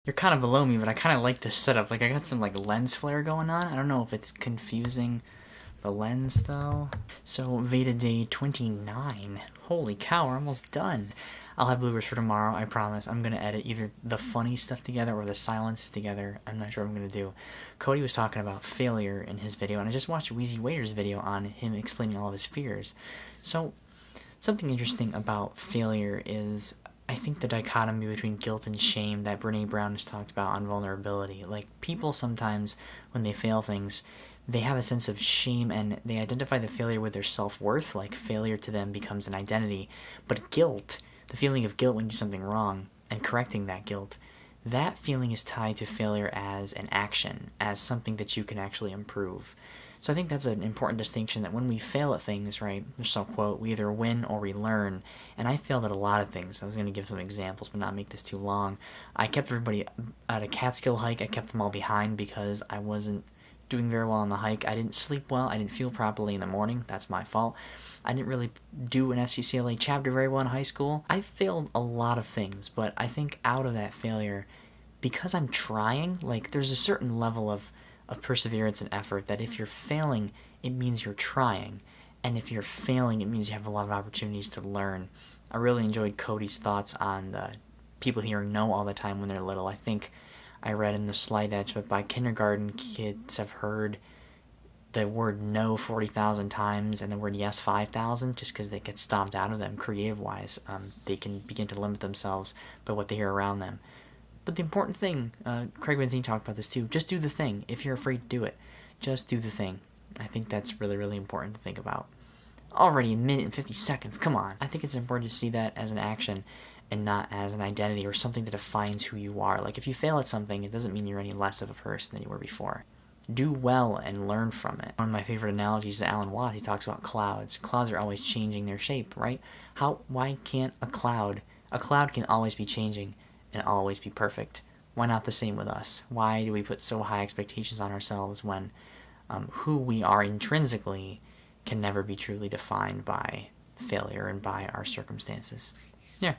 You're kind of below me, but I kind of like this setup. Like, I got some, like, lens flare going on. I don't know if it's confusing the lens, though. So, VEDA day 29. Holy cow, we're almost done. I'll have bloopers for tomorrow, I promise. I'm going to edit either the funny stuff together or the silence together. I'm not sure what I'm going to do. Cody was talking about failure in his video, and I just watched Wheezy Waiter's video on him explaining all of his fears. So, something interesting about failure is, I think, the dichotomy between guilt and shame that Brene Brown has talked about on vulnerability. Like, people sometimes, when they fail things, they have a sense of shame and they identify the failure with their self-worth. Like, failure to them becomes an identity. But guilt, the feeling of guilt when you do something wrong and correcting that guilt, that feeling is tied to failure as an action, as something that you can actually improve. So I think that's an important distinction, that when we fail at things, right, there's some quote, we either win or we learn. And I failed at a lot of things. I was going to give some examples, but not make this too long. I kept everybody at a Catskill hike. I kept them all behind because I wasn't doing very well on the hike. I didn't sleep well. I didn't feel properly in the morning. That's my fault. I didn't really do an FCCLA chapter very well in high school. I failed a lot of things, but I think out of that failure, because I'm trying, like, there's a certain level of perseverance and effort that if you're failing, it means you're trying. And if you're failing, it means you have a lot of opportunities to learn. I really enjoyed Cody's thoughts on the people hearing no all the time when they're little. I think I read in the Slight Edge, but by kindergarten, kids have heard the word no 40,000 times and the word yes 5,000 just because they get stomped out of them creative-wise. They can begin to limit themselves by what they hear around them. But the important thing, Craig Benzine talked about this too, just do the thing. If you're afraid to do it, just do the thing. I think that's really, really important to think about. Already a minute and 50 seconds, come on. I think it's important to see that as an action and not as an identity or something that defines who you are. Like, if you fail at something, it doesn't mean you're any less of a person than you were before. Do well and learn from it. One of my favorite analogies is Alan Watt. He talks about clouds. Clouds are always changing their shape, right? Why can't a cloud can always be changing and always be perfect? Why not the same with us? Why do we put so high expectations on ourselves when who we are intrinsically can never be truly defined by failure and by our circumstances? Yeah.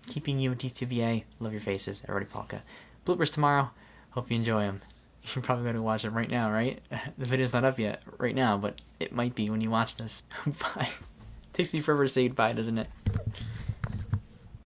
Keeping you in TVA. Love your faces. Everybody Palka. Bloopers tomorrow. Hope you enjoy them. You're probably going to watch it right now, right? The video's not up yet right now, but it might be when you watch this. Bye. Takes me forever to say goodbye, doesn't it?